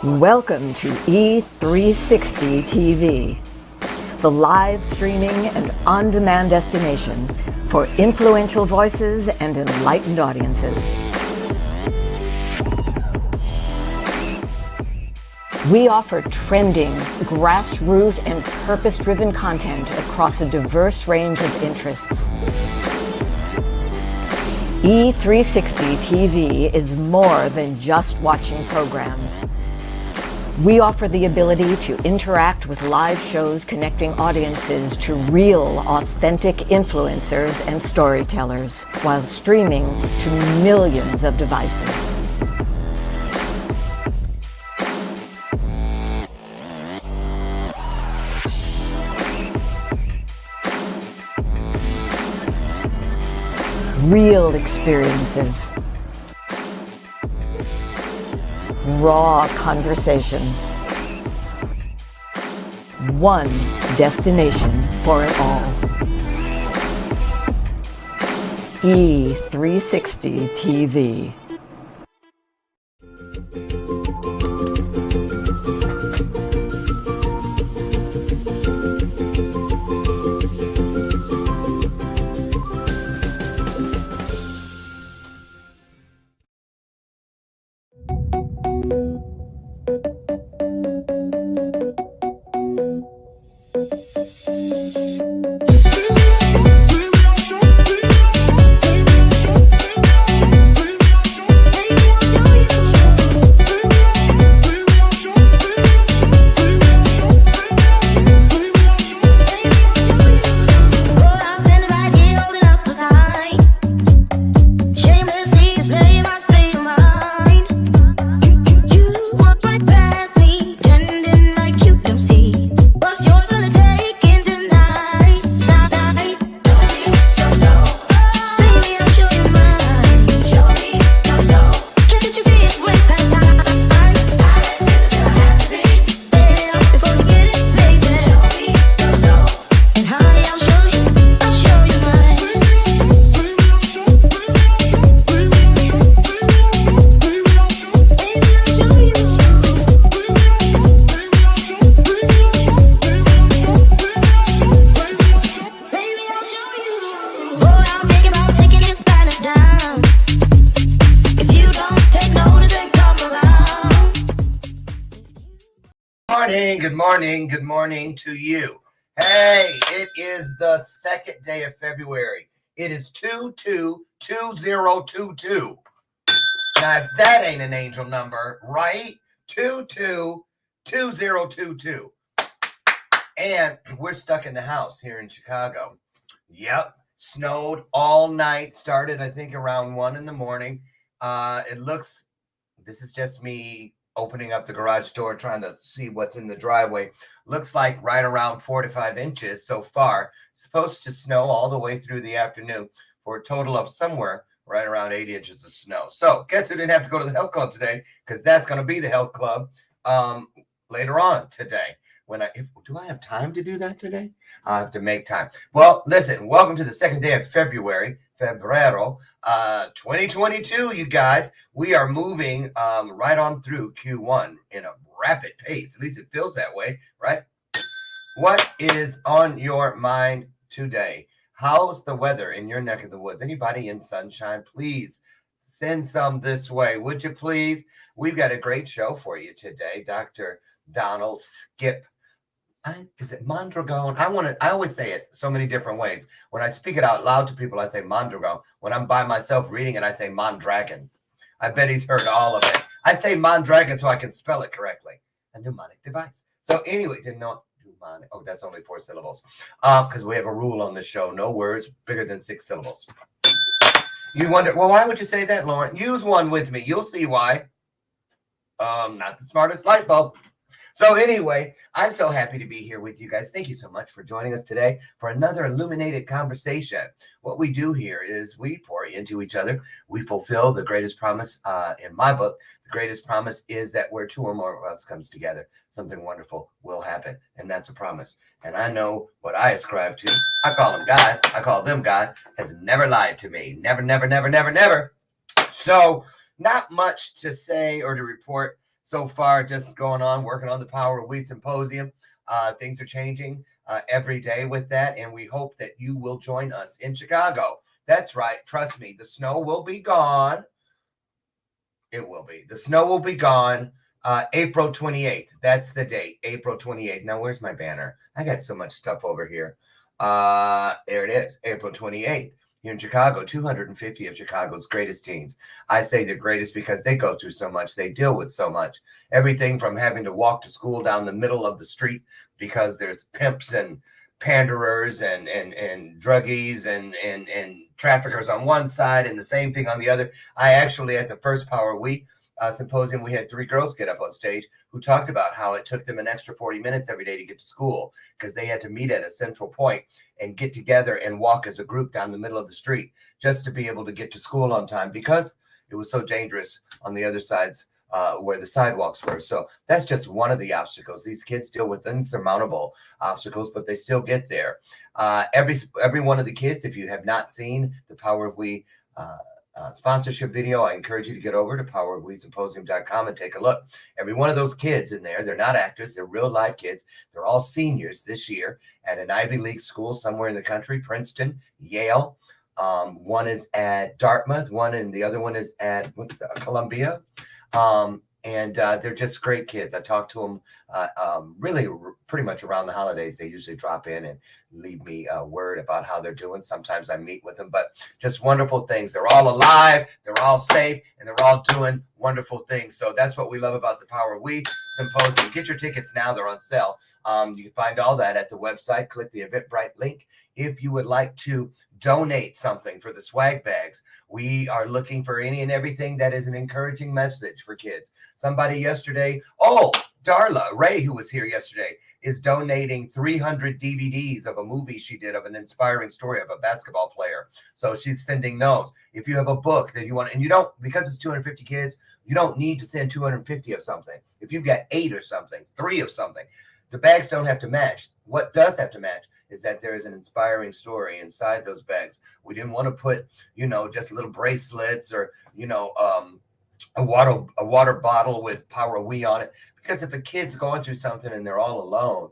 Welcome to E360 TV, the live streaming and on-demand destination for influential voices and enlightened audiences. We offer trending, grassroots, and purpose-driven content across a diverse range of interests. E360 TV is more than just watching programs. We offer the ability to interact with live shows connecting audiences to real, authentic influencers and storytellers while streaming to millions of devices. Real experiences. Raw conversations. One destination for it all. E360 TV. Good morning to you. Hey, it is the second day of February. It is 222022. Now, if that ain't an angel number, right? 222022. And we're stuck in the house here in Chicago. Yep, snowed all night. Started, I think, around 1 in the morning. This is just me opening up the garage door, trying to see what's in the driveway. Looks like right around 4 to 5 inches so far. Supposed to snow all the way through the afternoon for a total of somewhere right around 8 inches of snow. So guess who didn't have to go to the health club today? Because that's going to be the health club later on today. Do I have time to do that today? I have to make time. Well, listen, welcome to the second day of February, Febrero, 2022, you guys. We are moving right on through Q1 in a rapid pace. At least it feels that way, right? What is on your mind today? How's the weather in your neck of the woods? Anybody in sunshine? Please send some this way, would you please? We've got a great show for you today. Dr. Donald Skip. Is it Mondragon? I always say it so many different ways. When I speak it out loud to people, I say Mondragon. When I'm by myself reading it, I say Mondragon. I bet he's heard all of it. I say Mondragon so I can spell it correctly. A mnemonic device. So anyway, didn't know mnemonic. Oh, that's only 4 syllables. Because we have a rule on this show. No words bigger than 6 syllables. You wonder, well, why would you say that, Lauren? Use one with me. You'll see why. Not the smartest light bulb. So anyway, I'm so happy to be here with you guys. Thank you so much for joining us today for another illuminated conversation. What we do here is we pour into each other. We fulfill the greatest promise in my book. The greatest promise is that where 2 or more of us comes together, something wonderful will happen. And that's a promise. And I know what I ascribe to. I call him God. I call them God. Has never lied to me. Never, never, never, never, never. So not much to say or to report so far, just going on, working on the Power of We Symposium. Things are changing every day with that, and we hope that you will join us in Chicago. That's right. Trust me, the snow will be gone. It will be. The snow will be gone. April 28th. That's the date. April 28th. Now, where's my banner? I got so much stuff over here. There it is. April 28th. Here in Chicago, 250 of Chicago's greatest teens. I say the greatest because they go through so much. They deal with so much. Everything from having to walk to school down the middle of the street because there's pimps and panderers and druggies and traffickers on one side and the same thing on the other. I actually, at the first Power Week Symposium, we had 3 girls get up on stage who talked about how it took them an extra 40 minutes every day to get to school because they had to meet at a central point and get together and walk as a group down the middle of the street just to be able to get to school on time because it was so dangerous on the other sides where the sidewalks were. So that's just one of the obstacles. These kids deal with insurmountable obstacles, but they still get there. Every one of the kids, if you have not seen the Power of We sponsorship video, I encourage you to get over to powerofwesymposium.com and take a look. Every one of those kids in there, they're not actors, they're real live kids. They're all seniors this year at an Ivy League school somewhere in the country, Princeton, Yale. One is at Dartmouth, the other one is at Columbia. And they're just great kids. I talk to them really pretty much around the holidays. They usually drop in and leave me a word about how they're doing. Sometimes I meet with them, but just wonderful things. They're all alive, they're all safe, and they're all doing wonderful things. So that's what we love about the Power of We Symposium. Get your tickets now. They're on sale. You can find all that at the website. Click the Eventbrite link. If you would like to donate something for the swag bags, we are looking for any and everything that is an encouraging message for kids. Somebody yesterday, Darla Ray, who was here yesterday, is donating 300 DVDs of a movie she did of an inspiring story of a basketball player. So she's sending those. If you have a book that you want, and you don't, because it's 250 kids, you don't need to send 250 of something. If you've got 8 or something, 3 of something, the bags don't have to match. What does have to match is that there is an inspiring story inside those bags. We didn't want to put, just little bracelets or, a water bottle with Power of We on it. Because if a kid's going through something and they're all alone,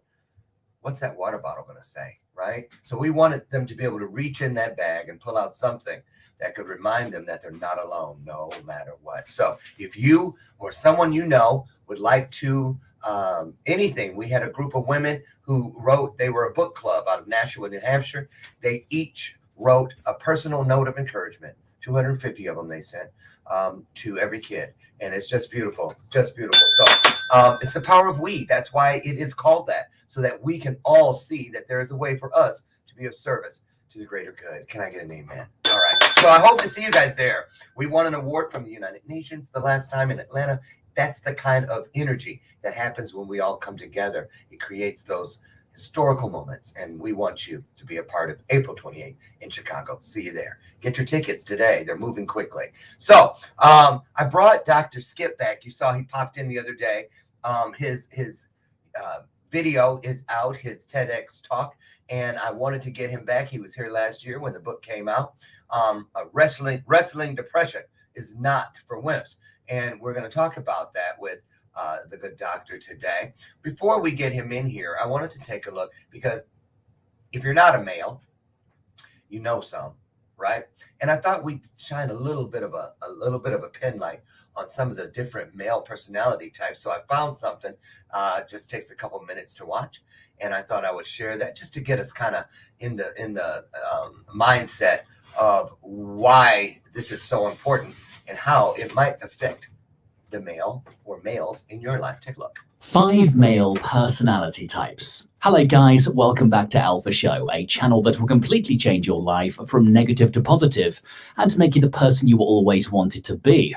what's that water bottle going to say, right? So we wanted them to be able to reach in that bag and pull out something that could remind them that they're not alone, no matter what. So if you or someone you know would like to anything, we had a group of women who wrote, they were a book club out of Nashua, New Hampshire. They each wrote a personal note of encouragement, 250 of them they sent to every kid. And it's just beautiful, just beautiful. So it's the Power of We. That's why it is called that, so that we can all see that there is a way for us to be of service to the greater good. Can I get an amen? All right. So I hope to see you guys there. We won an award from the United Nations the last time in Atlanta. That's the kind of energy that happens when we all come together. It creates those historical moments, and we want you to be a part of April 28th in Chicago. See you there. Get your tickets today. They're moving quickly. So I brought Dr. Skip back. You saw he popped in the other day. His video is out, his TEDx talk, and I wanted to get him back. He was here last year when the book came out. Wrestling Depression is not for wimps. And we're going to talk about that with the good doctor today. Before we get him in here, I wanted to take a look, because if you're not a male, you know some, right? And I thought we'd shine a little bit of a pin light on some of the different male personality types. So I found something, just takes a couple minutes to watch, and I thought I would share that just to get us kind of in the mindset of why this is so important and how it might affect the male or males in your life. Take a look. 5 male personality types. Hello guys, welcome back to Alpha Show, a channel that will completely change your life from negative to positive and make you the person you always wanted to be.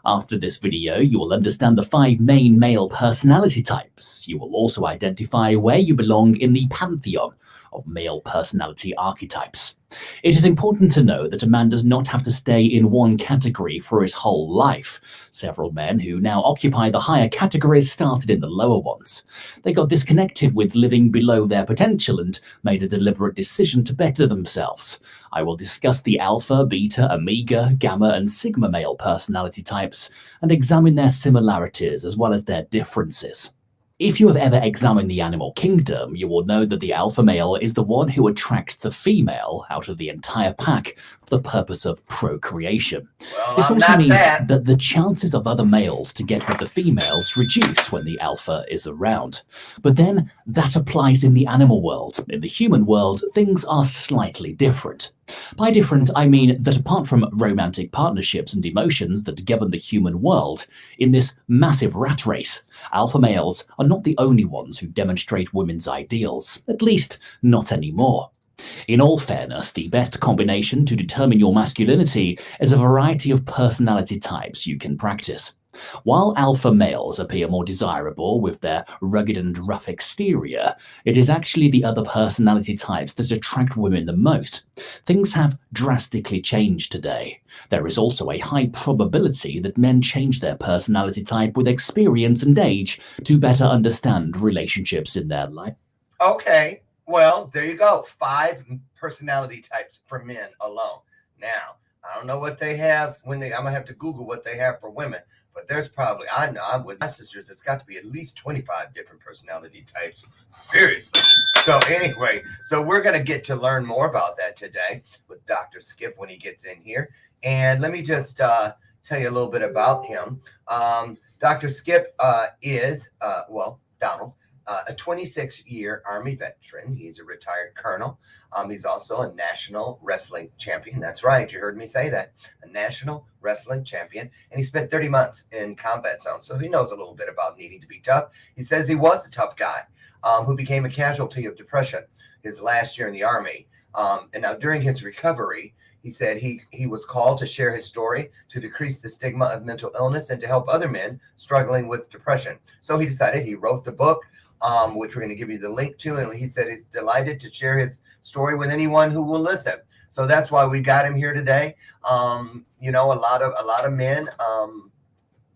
After this video, you will understand the 5 main male personality types. You will also identify where you belong in the pantheon of male personality archetypes. It is important to know that a man does not have to stay in one category for his whole life. Several men who now occupy the higher categories started in the lower ones. They got disconnected with living below their potential and made a deliberate decision to better themselves. I will discuss the alpha, beta, omega, gamma, and sigma male personality types and examine their similarities as well as their differences. If you have ever examined the animal kingdom, you will know that the alpha male is the one who attracts the female out of the entire pack for the purpose of procreation. Well, This I'm also not means that. that the chances of other males to get with the females reduce when the alpha is around. But then that applies in the animal world. In the human world, things are slightly different. By different, I mean that apart from romantic partnerships and emotions that govern the human world, in this massive rat race, alpha males are not the only ones who demonstrate women's ideals, at least not anymore. In all fairness, the best combination to determine your masculinity is a variety of personality types you can practice. While alpha males appear more desirable with their rugged and rough exterior, it is actually the other personality types that attract women the most. Things have drastically changed today. There is also a high probability that men change their personality type with experience and age to better understand relationships in their life. Okay, well, there you go. 5 personality types for men alone. Now, I don't know what they have I'm gonna have to Google what they have for women, but there's probably, I know, I'm with my sisters, it's got to be at least 25 different personality types. Seriously. So anyway, so we're gonna get to learn more about that today with Dr. Skip when he gets in here. And let me just tell you a little bit about him. Dr. Skip is, Donald, a 26-year Army veteran. He's a retired colonel. He's also a national wrestling champion. That's right. You heard me say that. A national wrestling champion. And he spent 30 months in combat zones. So he knows a little bit about needing to be tough. He says he was a tough guy who became a casualty of depression his last year in the Army. And now during his recovery, he said he was called to share his story to decrease the stigma of mental illness and to help other men struggling with depression. So he decided, he wrote the book, which we're going to give you the link to. And he said he's delighted to share his story with anyone who will listen. So that's why we got him here today. You know, a lot of men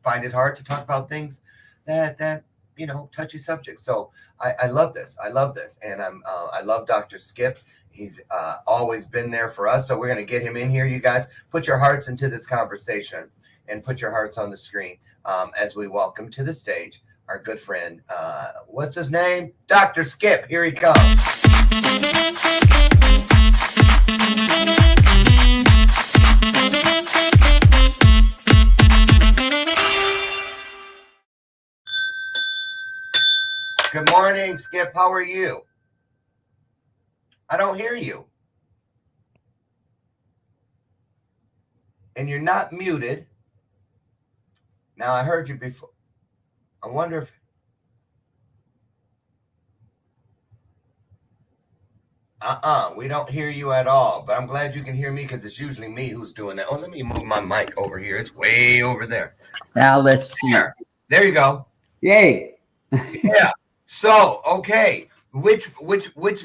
find it hard to talk about things that you know, touchy subjects. So I love this. I love this. And I love Dr. Skip. He's always been there for us. So we're going to get him in here. You guys put your hearts into this conversation and put your hearts on the screen as we welcome to the stage our good friend, what's his name? Dr. Skip. Here he comes. Good morning, Skip. How are you? I don't hear you. And you're not muted. Now, I heard you before. I wonder if we don't hear you at all, but I'm glad you can hear me because it's usually me who's doing that. Oh, let me move my mic over here. It's way over there. Now let's see. There you go. Yay. Yeah. So, okay. Which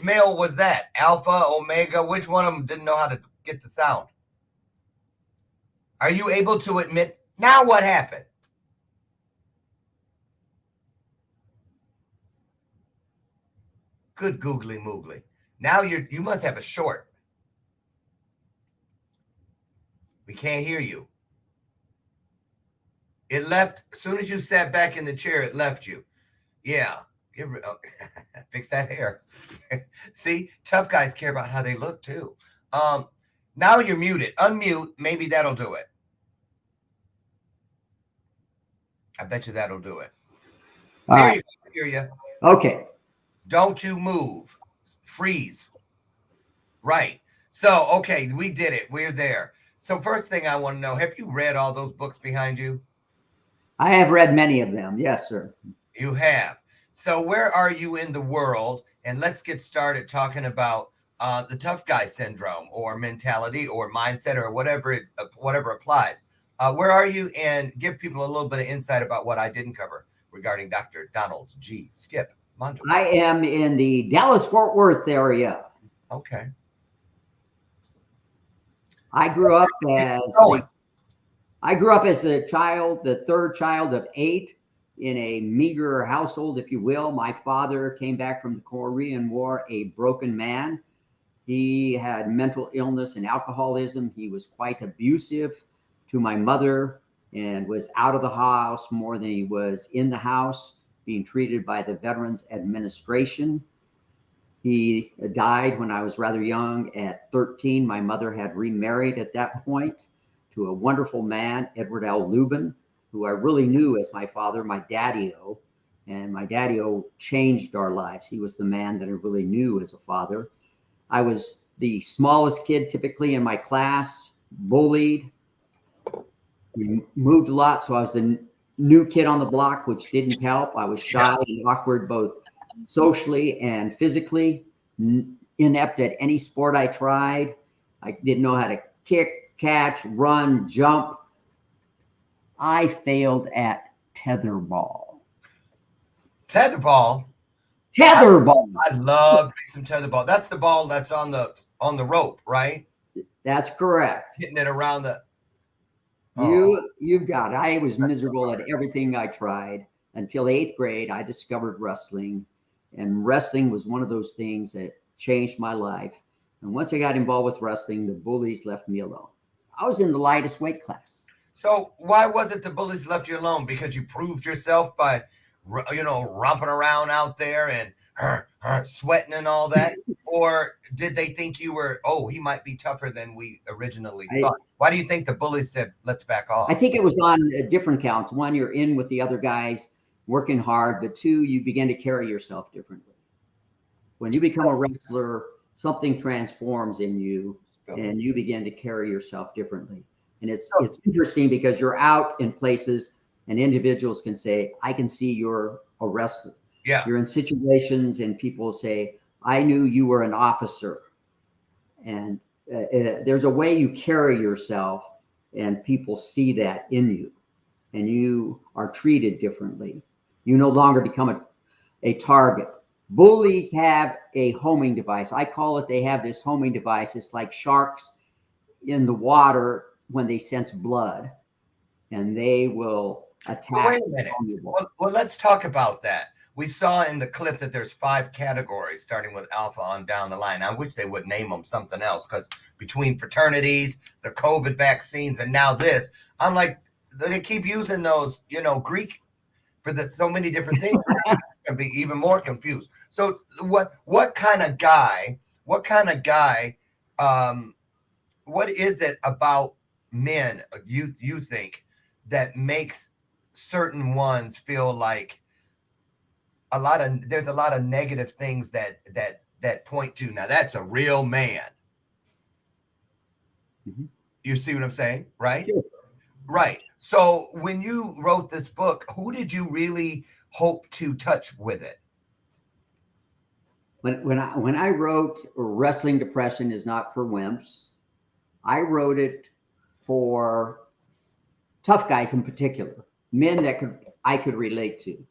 male was that? Alpha, Omega? Which one of them didn't know how to get the sound? Are you able to admit? Now what happened? Good googly moogly. Now you must have a short. We can't hear you. It left as soon as you sat back in the chair. It left you. Yeah. Fix that hair. See, tough guys care about how they look too. Now you're muted. Unmute. Maybe that'll do it. I bet you that'll do it. There you go. I hear you. Okay. Don't you move. Freeze. Right. So, okay, we did it. We're there. So first thing I want to know, have you read all those books behind you? I have read many of them. Yes, sir. You have. So where are you in the world? And let's get started talking about the tough guy syndrome or mentality or mindset or whatever applies. Where are you? And give people a little bit of insight about what I didn't cover regarding Dr. Donald G. Skip. Mondragon. I am in the Dallas-Fort Worth area. Okay. I grew up as Going. a child, the third child of 8 in a meager household, if you will. My father came back from the Korean War a broken man. He had mental illness and alcoholism. He was quite abusive to my mother and was out of the house more than he was in the house, being treated by the Veterans Administration. He died when I was rather young at 13. My mother had remarried at that point to a wonderful man, Edward L. Lubin, who I really knew as my father, my daddy-o. And my daddy-o changed our lives. He was the man that I really knew as a father. I was the smallest kid typically in my class, bullied. We moved a lot, so I was the new kid on the block, which didn't help. I was shy and awkward both socially and physically, inept at any sport I tried. I didn't know how to kick, catch, run, jump. I failed at tetherball. Tetherball. Tetherball. I love some tetherball. That's the ball that's on the rope, right? That's correct. Hitting it around the. You've got it. I was miserable at everything I tried until 8th grade. I discovered wrestling, and wrestling was one of those things that changed my life. And once I got involved with wrestling, the bullies left me alone. I was in the lightest weight class. So why was it the bullies left you alone? Because you proved yourself by, romping around out there and sweating and all that? Or did they think you were, he might be tougher than we originally thought? Why do you think the bullies said, let's back off? I think it was on different counts. One, you're in with the other guys working hard, but 2, you begin to carry yourself differently. When you become a wrestler, something transforms in you and you begin to carry yourself differently. And it's interesting because you're out in places and individuals can say, I can see you're a wrestler. Yeah. You're in situations and people say, I knew you were an officer. And there's a way you carry yourself and people see that in you and you are treated differently. You no longer become a target. Bullies have a homing device. I call it, they have this homing device. It's like sharks in the water when they sense blood, and they will attack. Wait a minute. Well, let's talk about that. We saw in the clip that there's 5 categories starting with alpha on down the line. I wish they would name them something else, because between fraternities, the COVID vaccines, and now this, I'm like, they keep using those, Greek for so many different things. Can be even more confused. So what kind of guy, what is it about men you think that makes certain ones feel like there's a lot of negative things that point to, now that's a real man. Mm-hmm. You see what I'm saying, right? Sure. Right. So when you wrote this book, who did you really hope to touch with it? When I wrote Wrestling Depression is Not for Wimps, I wrote it for tough guys in particular, men that I could relate to,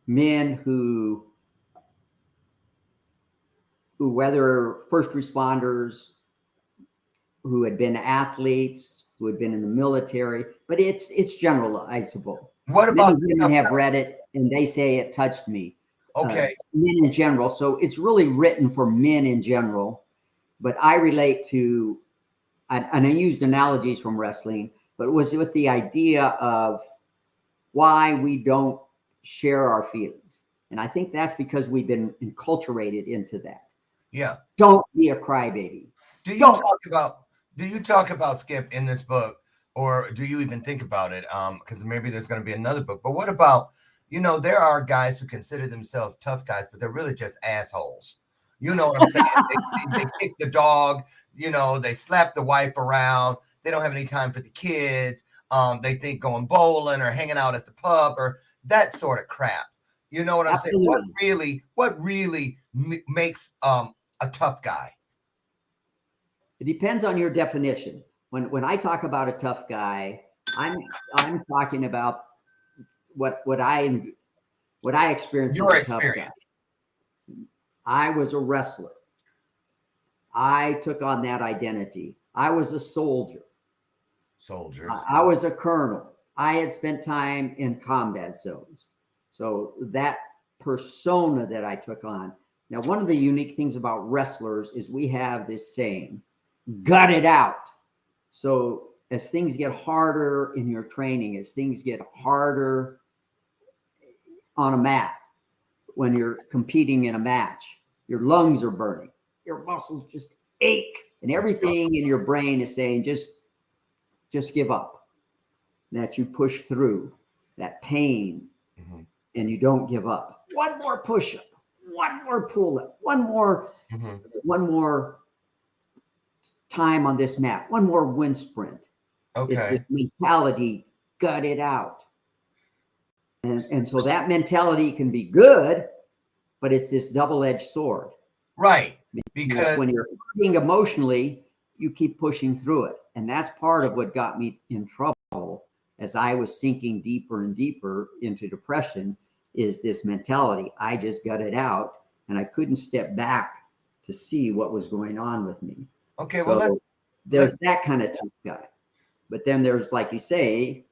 men who whether first responders, who had been athletes, who had been in the military, but it's generalizable. What about many women have read it and they say it touched me. Okay. Men in general. So it's really written for men in general, but I relate to, and I used analogies from wrestling, but it was with the idea of why we don't share our feelings. And I think that's because we've been enculturated into that. Yeah. Don't be a crybaby. Do you talk about, Skip, in this book, or do you even think about it? Because maybe there's going to be another book. But what about, there are guys who consider themselves tough guys, but they're really just assholes. You know what I'm saying? they kick the dog. They slap the wife around. They don't have any time for the kids. They think going bowling or hanging out at the pub or that sort of crap. You know what I'm Absolutely. saying? What really makes a tough guy? It depends on your definition. When I talk about a tough guy, I'm talking about what I what I experienced Your as a tough experience. guy. I was a wrestler. I took on that identity. I was a soldier. Soldiers. I was a colonel. I had spent time in combat zones. So that persona that I took on. Now, one of the unique things about wrestlers is we have this saying, gut it out. So as things get harder in your training, as things get harder on a mat, when you're competing in a match, your lungs are burning, your muscles just ache, and everything in your brain is saying, just give up. That you push through that pain and you don't give up. One more push-up, one more pull-up, one more time on this mat, one more wind sprint. Okay. It's this mentality, gut it out. And so that mentality can be good, but it's this double-edged sword. Right. Because when you're hurting emotionally, you keep pushing through it. And that's part of what got me in trouble as I was sinking deeper and deeper into depression, is this mentality. I just got it out and I couldn't step back to see what was going on with me. okay, So well there's that kind of tough guy. But then there's, like you say,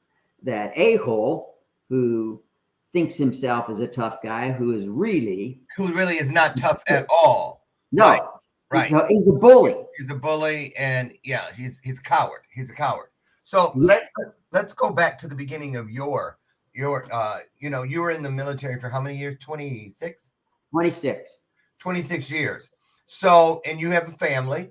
that a-hole who thinks himself as a tough guy, who is really who really is not tough at all. no. Right. He's a bully. He's a bully, and yeah, he's a coward. He's a coward. So let's go back to the beginning of your you were in the military for how many years? 26? 26. 26 years. So, and you have a family.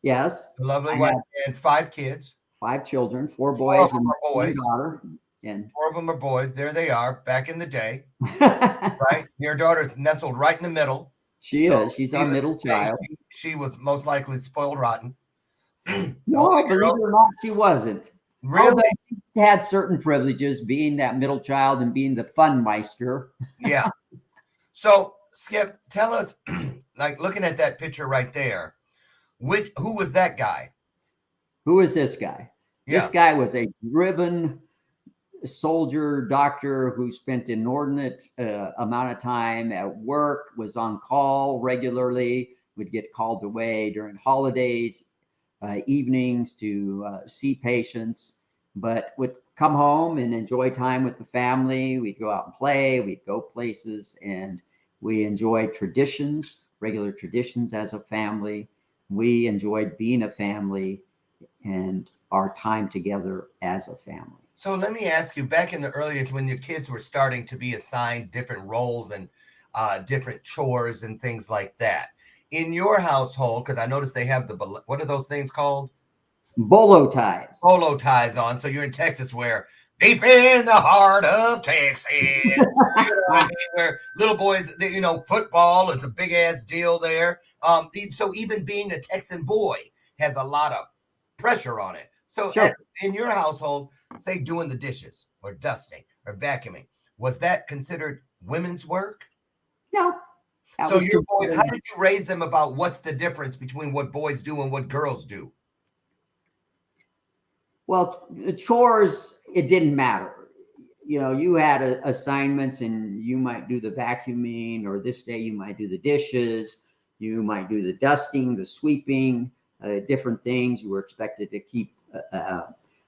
Yes. A lovely wife and 5 kids. 5 children, 4 boys and 1 daughter. And 4 of them are boys. There they are, back in the day. Right? Your daughter's nestled right in the middle. She is. She's our middle child. She was most likely spoiled rotten. No, believe it or not, she wasn't. Really? Although she had certain privileges, being that middle child and being the fun meister. Yeah. So, Skip, tell us, like looking at that picture right there, who was that guy? Who is this guy? Yeah. This guy was a driven soldier doctor who spent inordinate amount of time at work, was on call regularly, would get called away during holidays, evenings to see patients, but would come home and enjoy time with the family. We'd go out and play, we'd go places, and we enjoyed traditions, regular traditions as a family. We enjoyed being a family and our time together as a family. So let me ask you, back in the early days when your kids were starting to be assigned different roles and different chores and things like that, in your household, because I noticed they have what are those things called? Bolo ties. Bolo ties on. So you're in Texas, where deep in the heart of Texas, where little boys, football is a big ass deal there. So even being a Texan boy has a lot of pressure on it. So sure. In your household, say doing the dishes or dusting or vacuuming, was that considered women's work? No. So your boys, how did you raise them about what's the difference between what boys do and what girls do? Well, the chores, it didn't matter. You had assignments, and you might do the vacuuming, or this day you might do the dishes, you might do the dusting, the sweeping, different things. You were expected to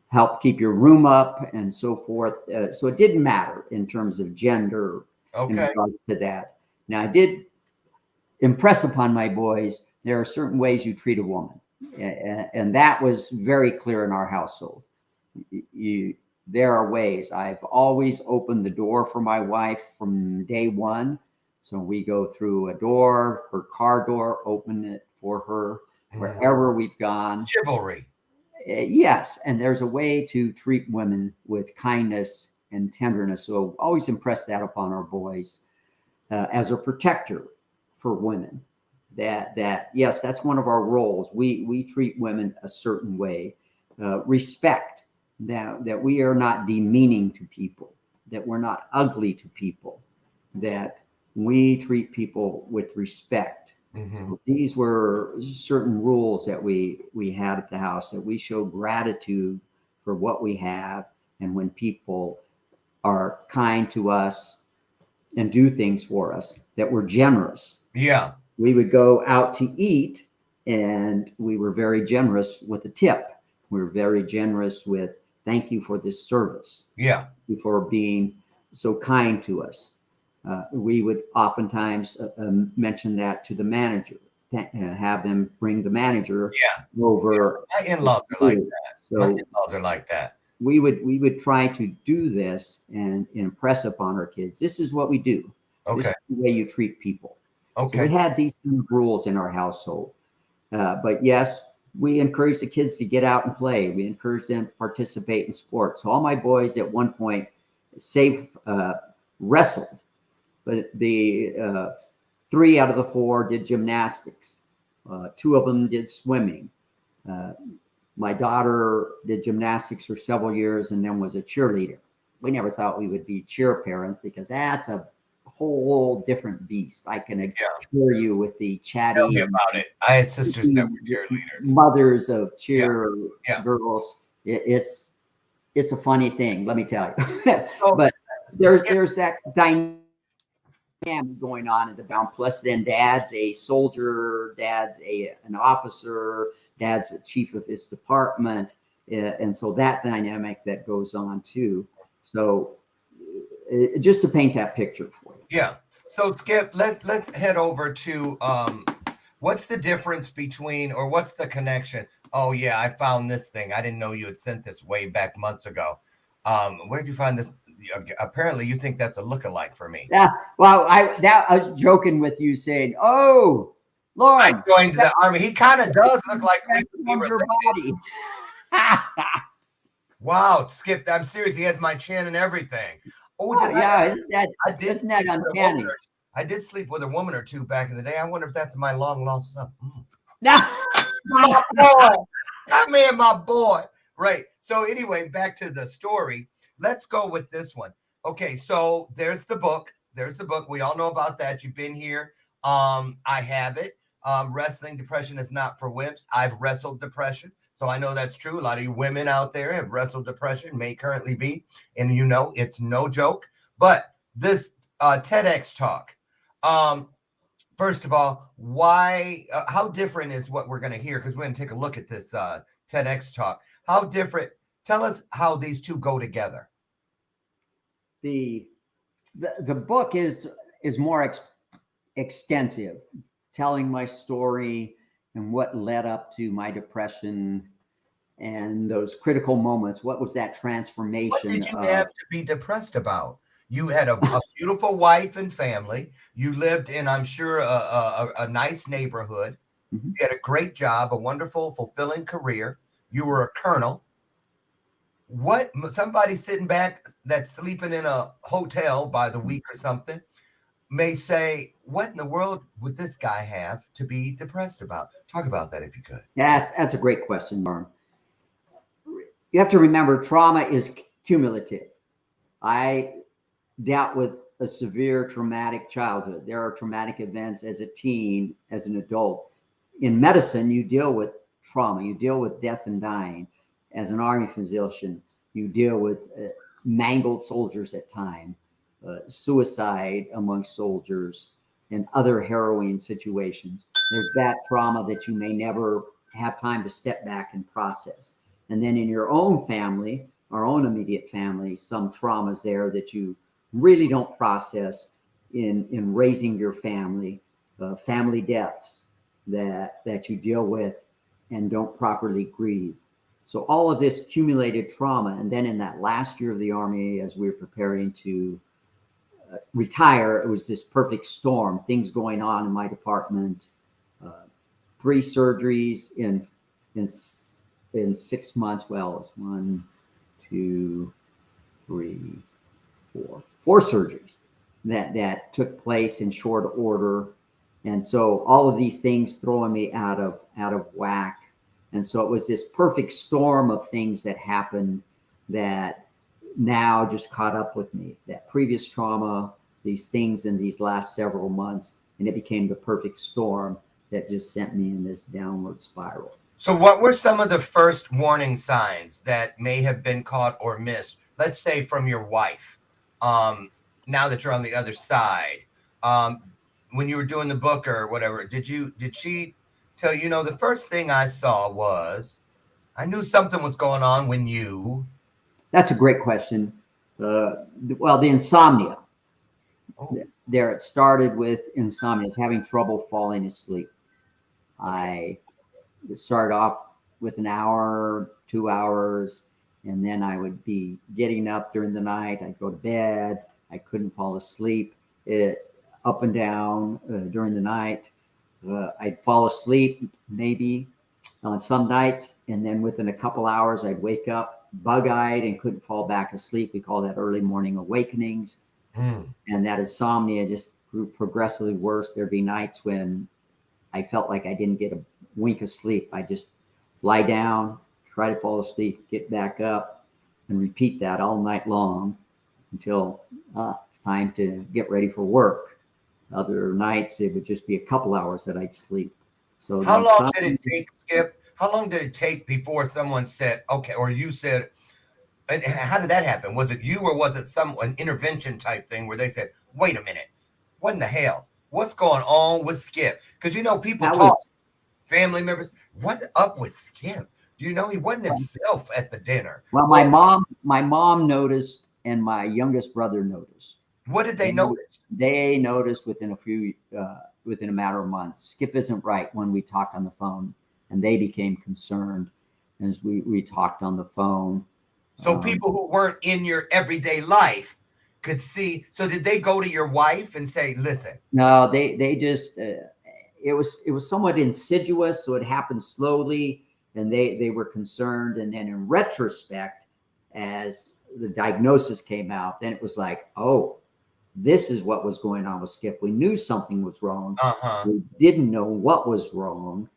help keep your room up and so forth. So it didn't matter in terms of gender in regards to that. Now, I did impress upon my boys, there are certain ways you treat a woman. And that was very clear in our household. There are ways. I've always opened the door for my wife from day one. So we go through a door, her car door, open it for her wherever we've gone. Chivalry. Yes. And there's a way to treat women with kindness and tenderness. So always impress that upon our boys as a protector for women. That yes, that's one of our roles. We treat women a certain way. Respect, that we are not demeaning to people, that we're not ugly to people, that we treat people with respect. So these were certain rules that we had at the house, that we show gratitude for what we have, and when people are kind to us, and do things for us, that were generous. Yeah. We would go out to eat, and we were very generous with a tip. We were very generous with thank you for this service. Yeah. For being so kind to us. We would oftentimes mention that to the manager, have them bring the manager over. My in-laws are like that. So My in-laws are like that. We would try to do this and impress upon our kids. This is what we do. Okay. This is the way you treat people. Okay. So we had these rules in our household. But yes, we encourage the kids to get out and play. We encourage them to participate in sports. So all my boys at one point wrestled, but the 3 out of the 4 did gymnastics. 2 of them did swimming. My daughter did gymnastics for several years and then was a cheerleader. We never thought we would be cheer parents because that's a whole different beast. I can assure you with the chatty. Tell me about it. I had sisters that were cheerleaders. Mothers of cheer girls. It's a funny thing, let me tell you. But there's that dynamic going on in the town. Plus, then dad's a soldier, dad's an officer, dad's the chief of his department, and so that dynamic that goes on too. So, just to paint that picture for you. Yeah. So Skip, let's head over to what's the difference between, or what's the connection? Oh yeah, I found this thing. I didn't know you had sent this way back months ago. Where'd you find this? Apparently, you think that's a lookalike for me. Yeah. Well, I was joking with you saying, "Oh, Lauren, I joined the army." He kind of does look like your body." Wow, Skip, I'm serious. He has my chin and everything. Oh, isn't that uncanny? I did sleep with a woman or two back in the day. I wonder if that's my long lost son. No. My boy. That man, my boy. Right. So anyway, back to the story. Let's go with this one. Okay, so there's the book. We all know about that. You've been here. I have it. Wrestling Depression is Not for Wimps. I've wrestled depression. So I know that's true. A lot of you women out there have wrestled depression, may currently be, and you know it's no joke. But this TEDx talk, first of all, why? How different is what we're going to hear? Because we're going to take a look at this TEDx talk. How different? Tell us how these two go together. The book is more extensive, telling my story and what led up to my depression and those critical moments. What was that transformation? What did you have to be depressed about? You had a beautiful wife and family. You lived in, I'm sure, a nice neighborhood. Mm-hmm. You had a great job, a wonderful, fulfilling career. You were a colonel. What? Somebody sitting back that's sleeping in a hotel by the week or something may say, what in the world would this guy have to be depressed about? Talk about that if you could. Yeah, that's a great question, Norm. You have to remember, trauma is cumulative. I dealt with a severe traumatic childhood. There are traumatic events as a teen, as an adult. In medicine, you deal with trauma. You deal with death and dying. As an Army physician, you deal with mangled soldiers at times. Suicide amongst soldiers, and other harrowing situations. There's that trauma that you may never have time to step back and process. And then in your own family, our own immediate family, some traumas there that you really don't process in raising your family, family deaths that you deal with and don't properly grieve. So all of this accumulated trauma. And then in that last year of the Army, as we were preparing to retire, it was this perfect storm, things going on in my department, 3 surgeries in 6 months. Well, it was 1, 2, 3, 4 surgeries that took place in short order. And so all of these things throwing me out of whack. And so it was this perfect storm of things that happened that now just caught up with me. That previous trauma, these things in these last several months, and it became the perfect storm that just sent me in this downward spiral. So what were some of the first warning signs that may have been caught or missed? Let's say from your wife. now that you're on the other side, when you were doing the book or whatever, did she tell you, the first thing I saw was I knew something was going on when you. That's a great question. Well, the insomnia. Oh. There, it started with insomnia, having trouble falling asleep. It started off with an hour, 2 hours, and then I would be getting up during the night. I'd go to bed. I couldn't fall asleep. Up and down during the night. I'd fall asleep maybe on some nights, and then within a couple hours, I'd wake up bug-eyed and couldn't fall back asleep. We call that early morning awakenings. And that insomnia just grew progressively worse. There'd be nights when I felt like I didn't get a wink of sleep. I just lie down, try to fall asleep, get back up, and repeat that all night long until it's time to get ready for work. Other nights, it would just be a couple hours that I'd sleep. So how long did it take, Skip? How long did it take before someone said, okay, or you said, and how did that happen? Was it you, or was it an intervention type thing where they said, wait a minute, what in the hell? What's going on with Skip? Because, people talk, family members, what's up with Skip? Do you know he wasn't himself at the dinner? Well, my mom noticed, and my youngest brother noticed. What did they notice? They noticed within a matter of months. Skip isn't right when we talk on the phone, and they became concerned as we talked on the phone. So people who weren't in your everyday life could see. So did they go to your wife and say, listen? No, they just, it was somewhat insidious. So it happened slowly, and they were concerned. And then in retrospect, as the diagnosis came out, then it was like, oh, this is what was going on with Skip. We knew something was wrong. We didn't know what was wrong.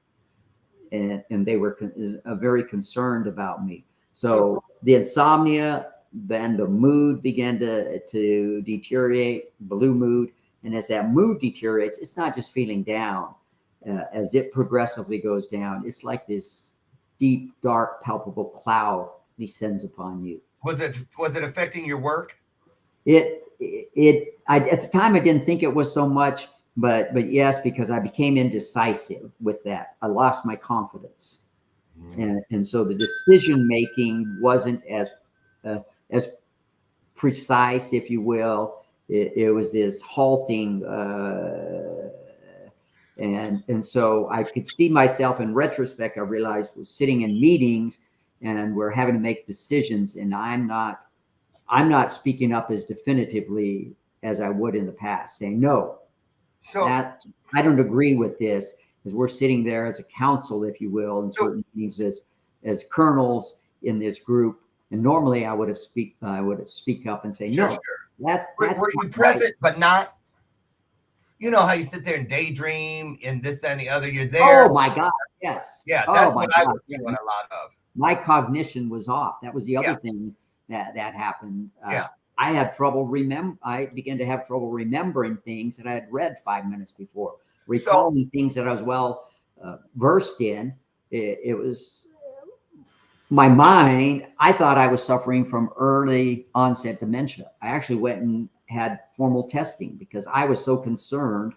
And they were very concerned about me. So the insomnia, then the mood began to deteriorate, blue mood. And as that mood deteriorates, it's not just feeling down. As it progressively goes down, it's like this deep, dark, palpable cloud descends upon you. Was it affecting your work? At the time, I didn't think it was so much, but yes, because I became indecisive with that. I lost my confidence. And so the decision making wasn't as precise, if you will. It was this halting, and so I could see myself in retrospect. I realized we're sitting in meetings and we're having to make decisions, and I'm not speaking up as definitively as I would in the past, saying no. So that I don't agree with this. Because we're sitting there as a council, if you will, in certain meetings as colonels in this group. And normally I would have speak up and say, no, that's were you present, but not, how you sit there and daydream and this and the other, you're there. Oh my God. Yes. Yeah. That's what I was doing a lot of. My cognition was off. That was the other thing that happened. I had trouble I began to have trouble remembering things that I had read 5 minutes before. Recalling things that I was well versed in. It was my mind. I thought I was suffering from early onset dementia. I actually went and had formal testing because I was so concerned.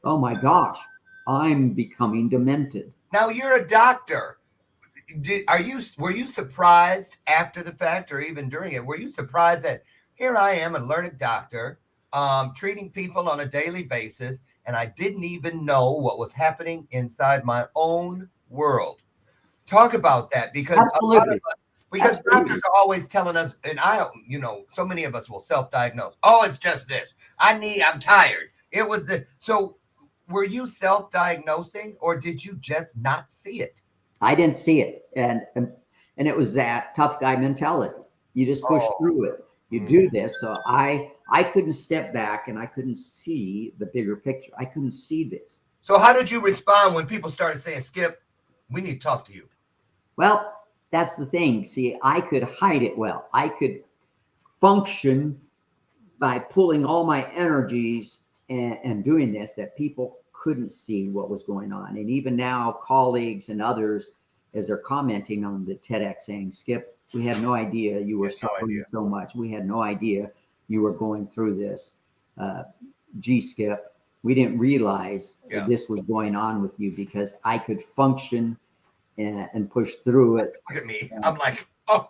Oh my gosh, I'm becoming demented. Now you're a doctor. Were you surprised after the fact, or even during it? Were you surprised that here I am, a learned doctor, treating people on a daily basis, and I didn't even know what was happening inside my own world? Talk about that, because absolutely. Because doctors are always telling us, and so many of us will self-diagnose. Oh, it's just this. I'm tired. It was so were you self-diagnosing, or did you just not see it? I didn't see it. And it was that tough guy mentality. You just push through it. You do this. So I couldn't step back, and I couldn't see the bigger picture. I couldn't see this. So how did you respond when people started saying, Skip, we need to talk to you? Well, that's the thing. See, I could hide it well. I could function by pulling all my energies and doing this, that people couldn't see what was going on. And even now, colleagues and others, as they're commenting on the TedX, saying, Skip, we had no idea you were suffering so much. We had no idea you were going through this. Gee, Skip, we didn't realize that this was going on with you because I could function and push through it. Look at me. I'm like, oh.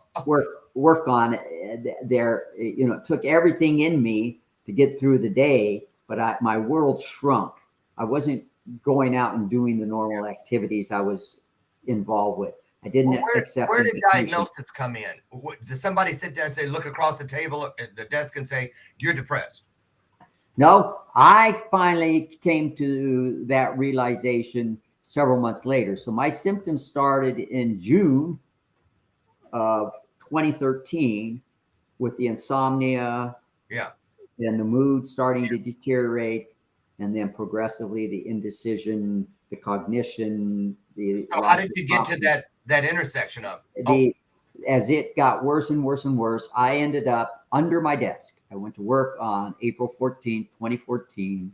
Work on it. There, it took everything in me to get through the day, but my world shrunk. I wasn't going out and doing the normal activities I was involved with. I didn't accept. Where did diagnosis come in? Did somebody sit there and say, look across the table at the desk and say, you're depressed? No, I finally came to that realization several months later. So my symptoms started in June of 2013 with the insomnia. Yeah. Then the mood starting to deteriorate, and then progressively the indecision, the cognition. So how did you get to that intersection of as it got worse and worse and worse, I ended up under my desk. I went to work on April 14th, 2014.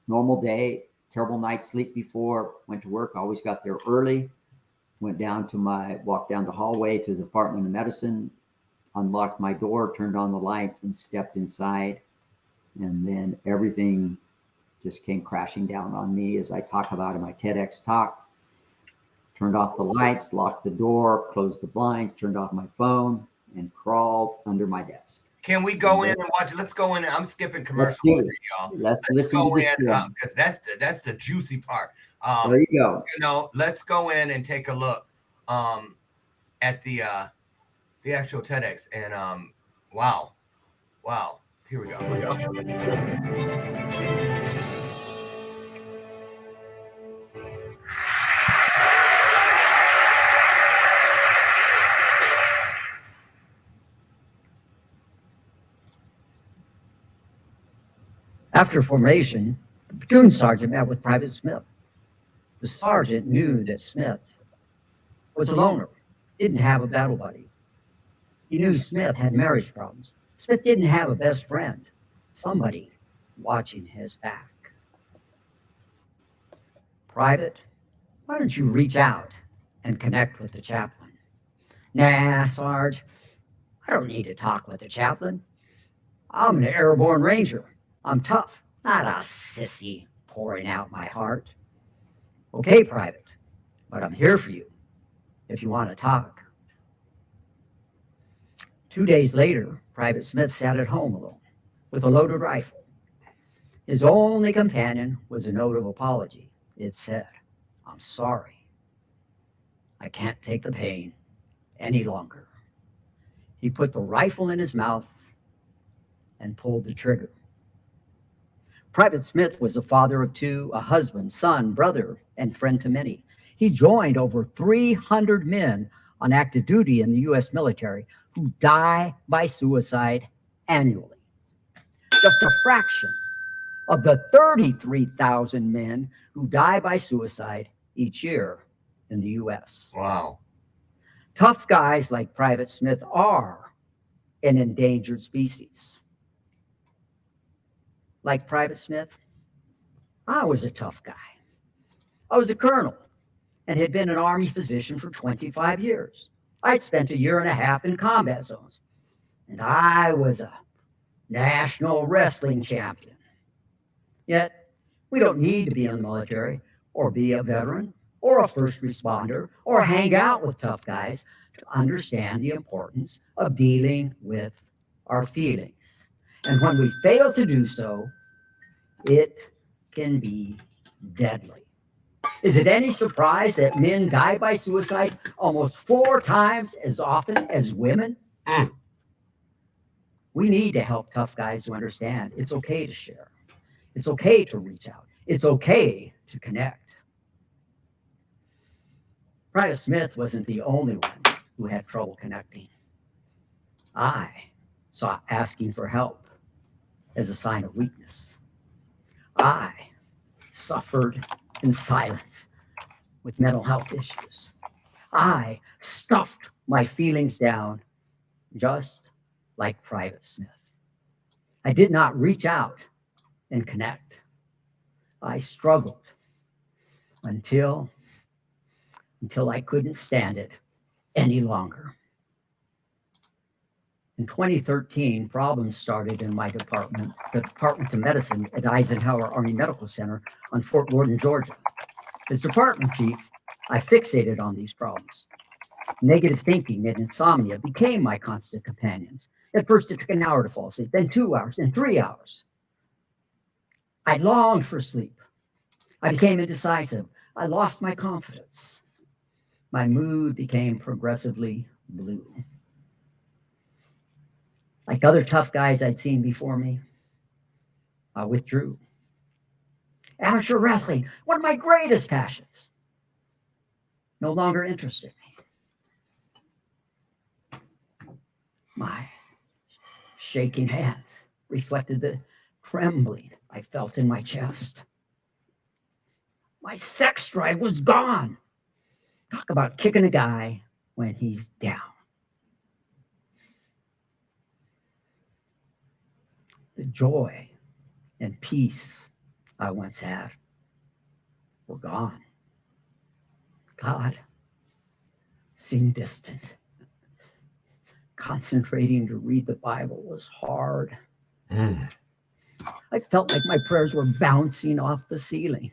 Normal day, terrible night's sleep before, went to work, always got there early, walked down the hallway to the Department of Medicine, unlocked my door, turned on the lights, and stepped inside. And then everything just came crashing down on me, as I talk about in my TedX talk. Turned off the lights, locked the door, closed the blinds, turned off my phone, and crawled under my desk. Can we go in and watch? Let's go in. I'm skipping commercials for y'all. Let's listen to this because that's the juicy part. There you go. Let's go in and take a look at the actual TEDx. And wow. Here we go. After formation, the platoon sergeant met with Private Smith. The sergeant knew that Smith was a loner, didn't have a battle buddy. He knew Smith had marriage problems. Smith didn't have a best friend, somebody watching his back. Private, why don't you reach out and connect with the chaplain? Nah, Sarge, I don't need to talk with the chaplain. I'm an airborne ranger. I'm tough, not a sissy pouring out my heart. Okay, Private, but I'm here for you if you want to talk. 2 days later, Private Smith sat at home alone with a loaded rifle. His only companion was a note of apology. It said, "I'm sorry. I can't take the pain any longer." He put the rifle in his mouth and pulled the trigger. Private Smith was a father of two, a husband, son, brother, and friend to many. He joined over 300 men on active duty in the U.S. military who die by suicide annually. Just a fraction of the 33,000 men who die by suicide each year in the U.S. Wow. Tough guys like Private Smith are an endangered species. Like Private Smith, I was a tough guy. I was a colonel and had been an Army physician for 25 years. I'd spent 1.5 years in combat zones, and I was a national wrestling champion. Yet, we don't need to be in the military or be a veteran or a first responder or hang out with tough guys to understand the importance of dealing with our feelings. And when we fail to do so, it can be deadly. Is it any surprise that men die by suicide almost 4 times as often as women? We need to help tough guys to understand it's okay to share. It's okay to reach out. It's okay to connect. Private Smith wasn't the only one who had trouble connecting. I saw asking for help as a sign of weakness. I suffered in silence with mental health issues. I stuffed my feelings down just like Private Smith. I did not reach out and connect. I struggled until I couldn't stand it any longer. In 2013, problems started in my department, the Department of Medicine at Eisenhower Army Medical Center on Fort Gordon, Georgia. As department chief, I fixated on these problems. Negative thinking and insomnia became my constant companions. At first, it took an hour to fall asleep, then 2 hours, then 3 hours. I longed for sleep. I became indecisive. I lost my confidence. My mood became progressively blue. Like other tough guys I'd seen before me, I withdrew. Amateur wrestling, one of my greatest passions, no longer interested me. My shaking hands reflected the trembling I felt in my chest. My sex drive was gone. Talk about kicking a guy when he's down. The joy and peace I once had were gone. God seemed distant. Concentrating to read the Bible was hard. I felt like my prayers were bouncing off the ceiling.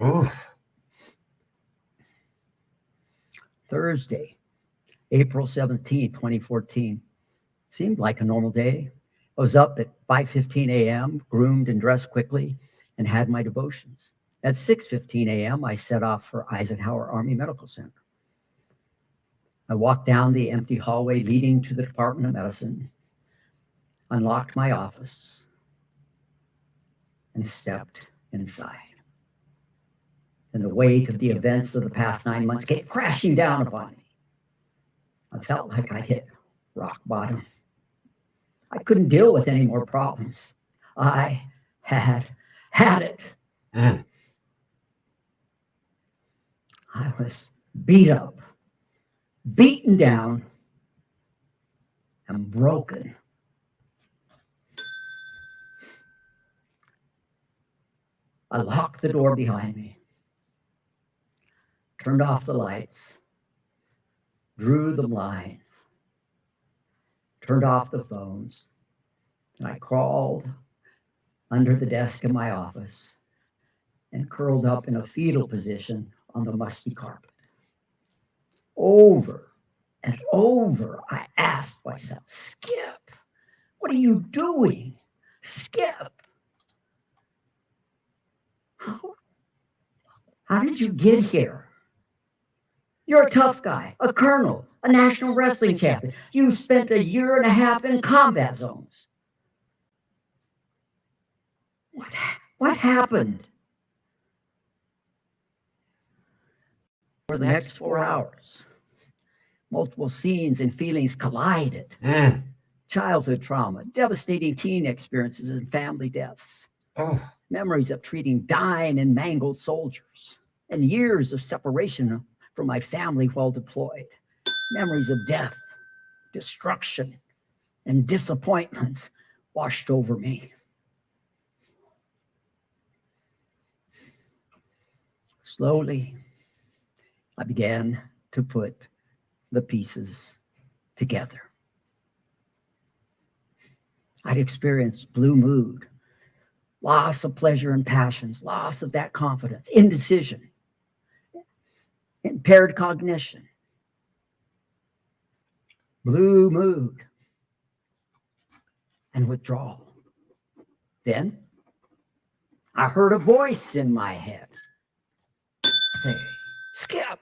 Thursday, April 17, 2014, seemed like a normal day. I was up at 5:15 a.m., groomed and dressed quickly, and had my devotions. At 6:15 a.m., I set off for Eisenhower Army Medical Center. I walked down the empty hallway leading to the Department of Medicine, unlocked my office, and stepped inside. And the weight of the events of the past 9 months came crashing down upon me. I felt like I hit rock bottom. I couldn't deal with any more problems. I had it. I was beat up, beaten down, and broken. I locked the door behind me, turned off the lights, drew the blinds, turned off the phones, and I crawled under the desk in my office and curled up in a fetal position on the musty carpet. Over and over, I asked myself, Skip, what are you doing? Skip. How did you get here? You're a tough guy, a colonel, a national wrestling champion. You spent 1.5 years in combat zones. What happened? For the next 4 hours, multiple scenes and feelings collided. Childhood trauma, devastating teen experiences, and family deaths. Memories of treating dying and mangled soldiers, and years of separation from my family while deployed. Memories of death, destruction, and disappointments washed over me. Slowly, I began to put the pieces together. I'd experienced blue mood, loss of pleasure and passions, loss of that confidence, indecision, impaired cognition, blue mood, and withdrawal. Then I heard a voice in my head say, Skip,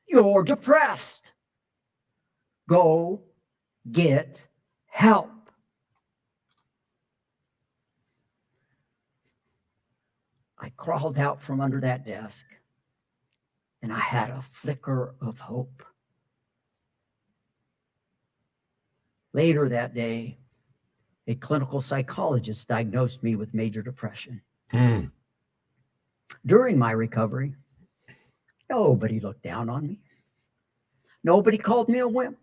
you're depressed. Go get help. I crawled out from under that desk, and I had a flicker of hope. Later that day, a clinical psychologist diagnosed me with major depression. During my recovery, nobody looked down on me. Nobody called me a wimp.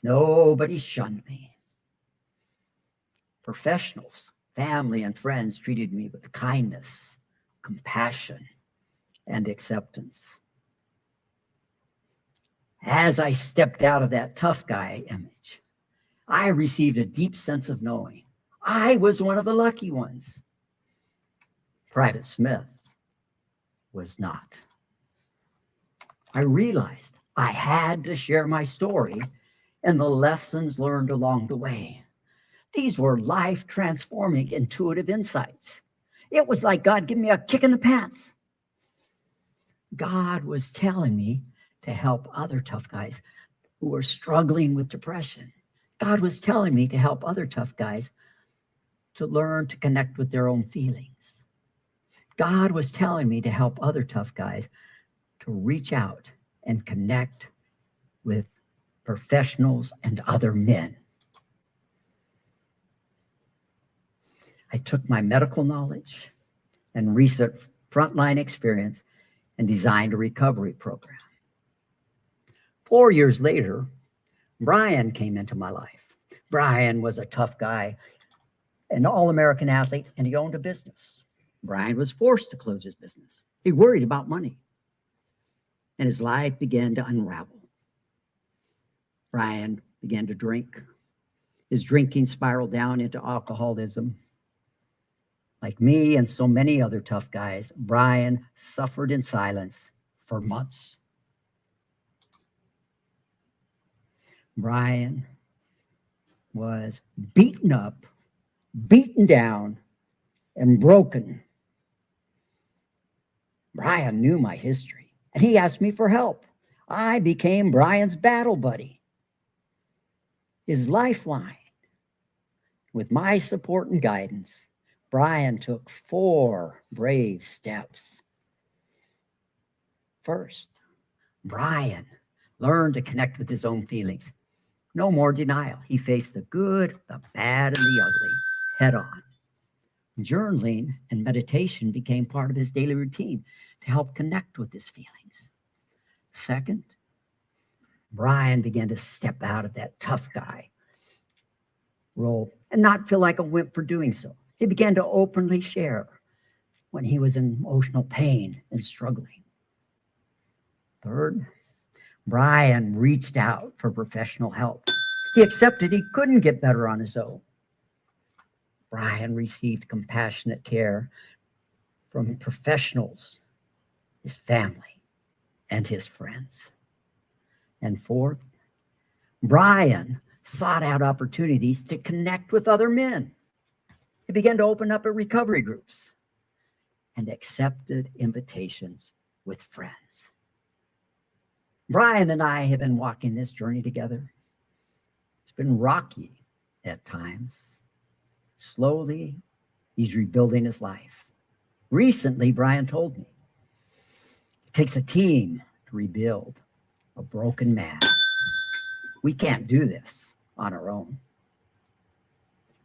Nobody shunned me. Professionals, family, and friends treated me with kindness, compassion, and acceptance. As I stepped out of that tough guy image, I received a deep sense of knowing I was one of the lucky ones. Private Smith was not. I realized I had to share my story and the lessons learned along the way. These were life-transforming, intuitive insights. It was like God giving me a kick in the pants. God was telling me to help other tough guys who were struggling with depression. God was telling me to help other tough guys to learn to connect with their own feelings. God was telling me to help other tough guys to reach out and connect with professionals and other men. I took my medical knowledge and recent frontline experience and designed a recovery program. 4 years later, Brian came into my life. Brian was a tough guy, an all-American athlete, and he owned a business. Brian was forced to close his business. He worried about money, and his life began to unravel. Brian began to drink. His drinking spiraled down into alcoholism. Like me and so many other tough guys, Brian suffered in silence for months. Brian was beaten up, beaten down, and broken. Brian knew my history, and he asked me for help. I became Brian's battle buddy, his lifeline. With my support and guidance, Brian took 4 brave steps. First, Brian learned to connect with his own feelings. No more denial. He faced the good, the bad, and the ugly head on. Journaling and meditation became part of his daily routine to help connect with his feelings. Second, Brian began to step out of that tough guy role and not feel like a wimp for doing so. He began to openly share when he was in emotional pain and struggling. Third, Brian reached out for professional help. He accepted he couldn't get better on his own. Brian received compassionate care from professionals, his family, and his friends. And fourth, Brian sought out opportunities to connect with other men. He began to open up at recovery groups and accepted invitations with friends. Brian and I have been walking this journey together. It's been rocky at times. Slowly, he's rebuilding his life. Recently, Brian told me, it takes a team to rebuild a broken man. We can't do this on our own.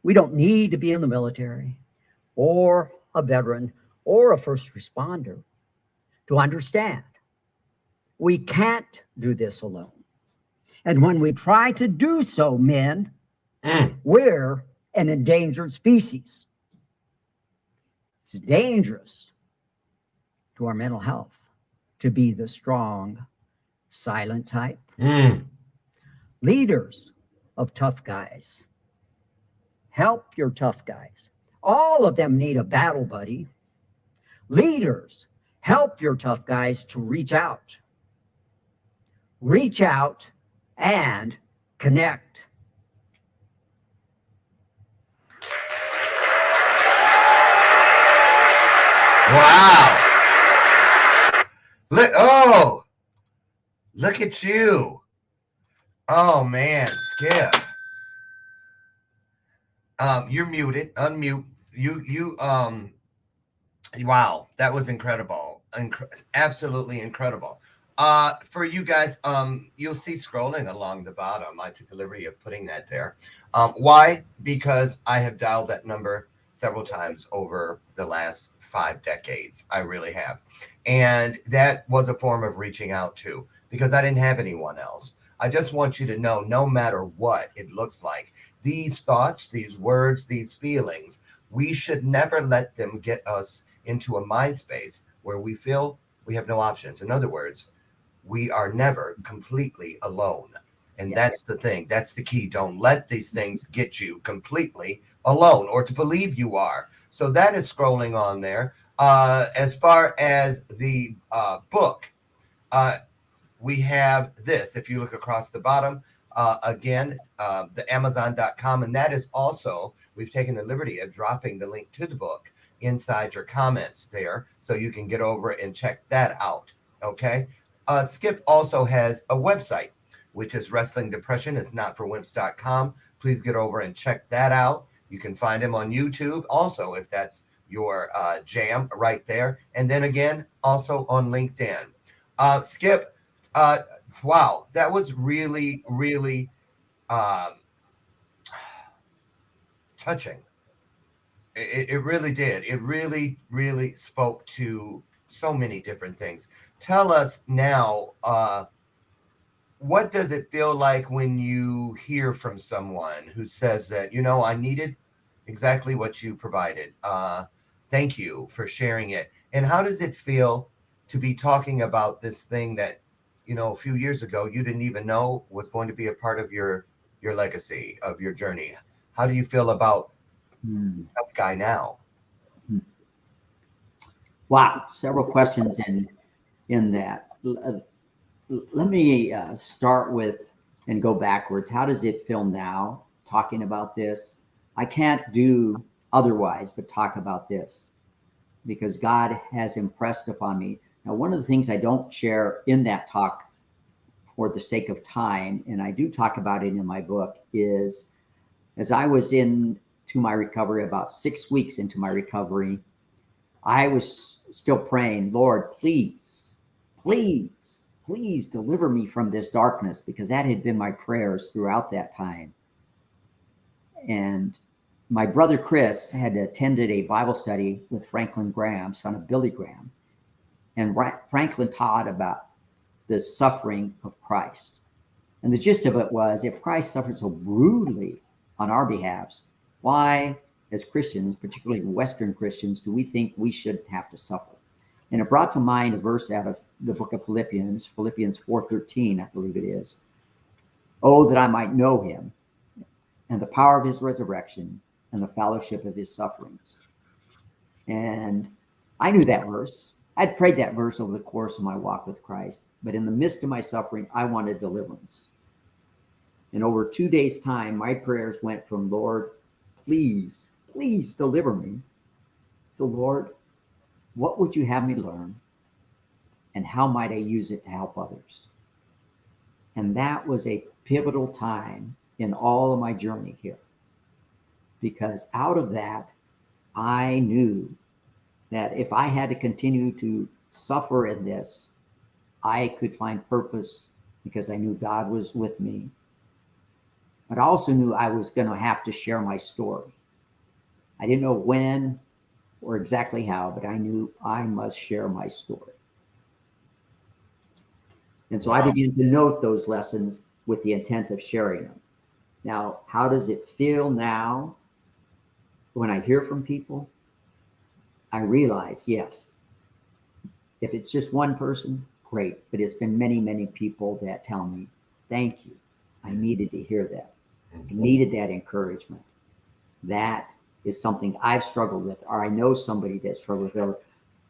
We don't need to be in the military or a veteran or a first responder to understand we can't do this alone. And when we try to do so, men, we're an endangered species. It's dangerous to our mental health to be the strong, silent type. Leaders of tough guys, help your tough guys. All of them need a battle buddy. Leaders, help your tough guys to reach out. Reach out and connect. Wow. Look at you. Oh man, Skip. You're muted. Unmute. Wow, that was incredible. Absolutely incredible. For you guys, you'll see scrolling along the bottom. I took the liberty of putting that there. Why? Because I have dialed that number several times over the last 5 decades. I really have. And that was a form of reaching out to, because I didn't have anyone else. I just want you to know, no matter what it looks like, these thoughts, these words, these feelings, we should never let them get us into a mind space where we feel we have no options. In other words, we are never completely alone. And Yes. that's the thing. That's the key. Don't let these things get you completely alone or to believe you are. So that is scrolling on there. As far as the book, we have this. If you look across the bottom, again, the Amazon.com. And that is also, we've taken the liberty of dropping the link to the book inside your comments there. So you can get over and check that out. Okay. Skip also has a website, which is Wrestling Depression is Not For Wimps.com. Please get over and check that out. You can find him on YouTube also, if that's your jam, right there. And then again, also on LinkedIn. Skip, wow, that was really, really touching. It really did. It really, really spoke to so many different things. Tell us now, what does it feel like when you hear from someone who says that, I needed exactly what you provided. Thank you for sharing it. And how does it feel to be talking about this thing that, a few years ago, you didn't even know was going to be a part of your legacy, of your journey? How do you feel about Tough Guy now? Wow, several questions in that. Let me start with and go backwards. How does it feel now talking about this? I can't do otherwise but talk about this because God has impressed upon me. Now, one of the things I don't share in that talk for the sake of time, and I do talk about it in my book, is as I was into my recovery, about 6 weeks into my recovery, I was still praying, Lord, please, please, please deliver me from this darkness, because that had been my prayers throughout that time. And my brother Chris had attended a Bible study with Franklin Graham, son of Billy Graham. And Franklin taught about the suffering of Christ. And the gist of it was, if Christ suffered so brutally on our behalves, why, as Christians, particularly Western Christians, do we think we should have to suffer? And it brought to mind a verse out of the book of Philippians 4:13, I believe it is. Oh, that I might know him and the power of his resurrection and the fellowship of his sufferings. And I knew that verse. I'd prayed that verse over the course of my walk with Christ. But in the midst of my suffering, I wanted deliverance. And over 2 days' time, my prayers went from, Lord, please, please deliver me, to Lord, what would you have me learn? And how might I use it to help others? And that was a pivotal time in all of my journey here. Because out of that, I knew that if I had to continue to suffer in this, I could find purpose, because I knew God was with me. But I also knew I was going to have to share my story. I didn't know when or exactly how, but I knew I must share my story. And so I began to note those lessons with the intent of sharing them. Now, how does it feel now when I hear from people? I realize, yes, if it's just one person, great. But it's been many, many people that tell me, thank you. I needed to hear that. I needed that encouragement. That is something I've struggled with, or I know somebody that struggled with it, or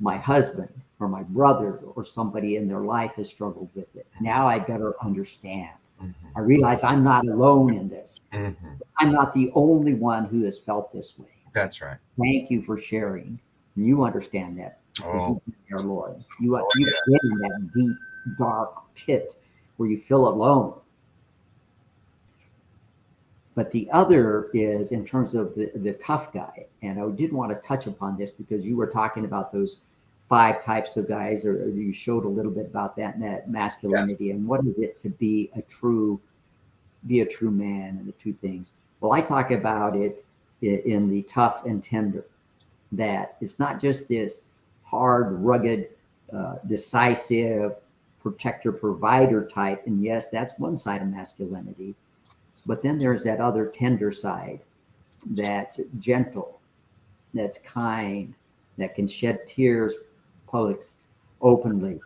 my husband or my brother or somebody in their life has struggled with it. Now I better understand. I realize I'm not alone in this. I'm not the only one who has felt this way. That's right. Thank you for sharing. And you understand that, because you've been there, Lord. You've been in that deep, dark pit where you feel alone. But the other is in terms of the tough guy. And I did want to touch upon this because you were talking about those 5 types of guys, or you showed a little bit about that, and that masculinity, and what is it to be a true man, and the 2 things. Well, I talk about it in the tough and tender, that it's not just this hard, rugged, decisive, protector, provider type. And yes, that's one side of masculinity. But then there's that other tender side that's gentle, that's kind, that can shed tears openly,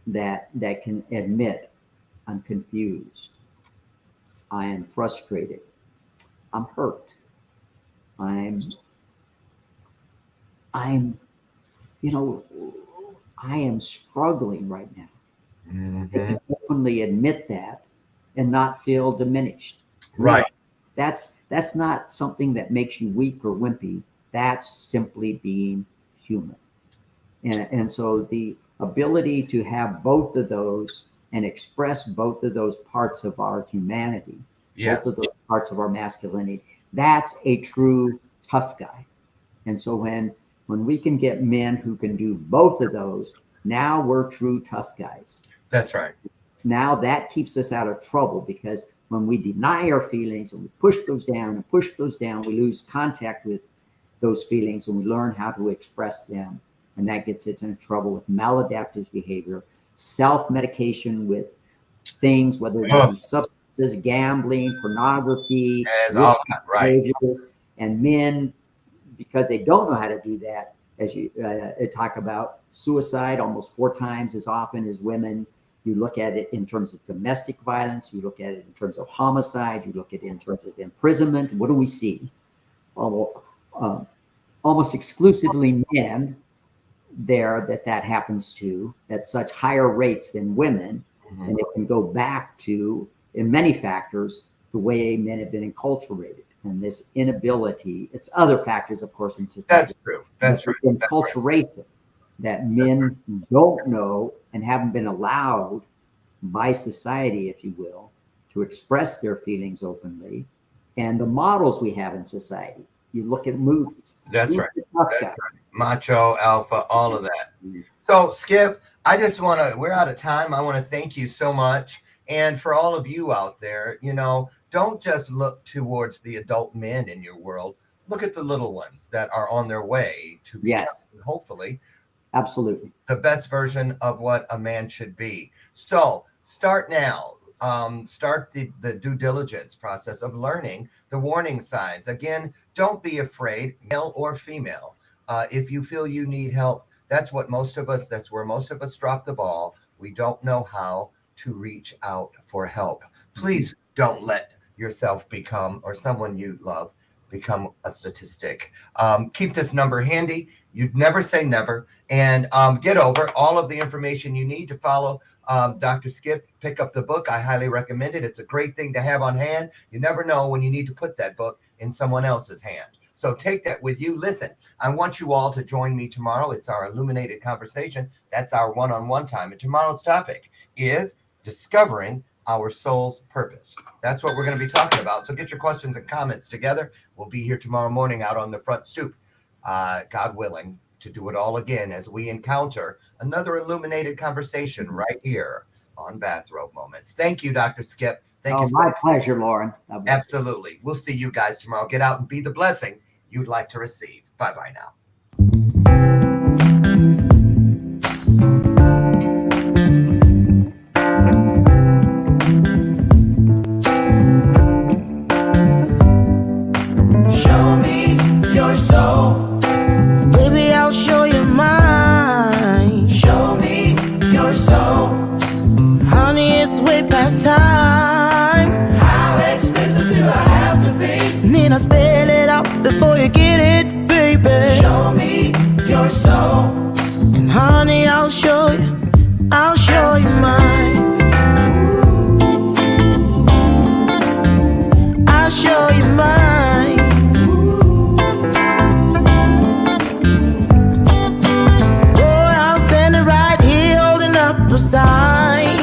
that can admit, I'm confused, I am frustrated, I'm hurt, I'm you know, I am struggling right now. They can openly admit that and not feel diminished. Right. That's not something that makes you weak or wimpy. That's simply being human. And so the ability to have both of those and express both of those parts of our humanity, Yes. both of those parts of our masculinity, that's a true tough guy. And so when we can get men who can do both of those, now we're true tough guys. That's right. Now that keeps us out of trouble, because when we deny our feelings and we push those down, we lose contact with those feelings and we learn how to express them. And that gets us into trouble with maladaptive behavior, self-medication with things, whether it be substances, gambling, pornography, All right. And men, because they don't know how to do that, as you talk about, suicide almost 4 times as often as women. You look at it in terms of domestic violence, you look at it in terms of homicide, you look at it in terms of imprisonment. What do we see? Almost exclusively men there that happens to, at such higher rates than women. And it can go back to, in many factors, the way men have been enculturated. And this inability, it's other factors, of course, in society. That's true. That's right. Enculturation that men don't know and haven't been allowed by society, if you will, to express their feelings openly. And the models we have in society, you look at movies. That's right. Macho, alpha, all of that. So, Skip, I just want to, we're out of time. I want to thank you so much. And for all of you out there, don't just look towards the adult men in your world. Look at the little ones that are on their way to become, hopefully, absolutely, the best version of what a man should be. So start now. Start the due diligence process of learning the warning signs. Again, don't be afraid, male or female. If you feel you need help, that's where most of us drop the ball. We don't know how to reach out for help. Please don't let yourself become, or someone you love, become a statistic. Keep this number handy. You'd never say never. And get over all of the information you need to follow Dr. Skip. Pick up the book. I highly recommend it. It's a great thing to have on hand. You never know when you need to put that book in someone else's hand. So take that with you. Listen, I want you all to join me tomorrow. It's our illuminated conversation. That's our one-on-one time. And tomorrow's topic is discovering our soul's purpose. That's what we're going to be talking about. So get your questions and comments together. We'll be here tomorrow morning out on the front stoop, God willing, to do it all again as we encounter another illuminated conversation right here on Bathrobe Moments. Thank you, Dr. Skip. Thank you. My pleasure, Lauren. Absolutely. We'll see you guys tomorrow. Get out and be the blessing you'd like to receive. Bye-bye now. Baby, I'll show you mine. Show me your soul. Honey, it's way past time. How expensive do I have to be? Need I spell it out before you get it, baby? Show me your soul. And honey, I'll show you mine. I'll show you mine. Sign.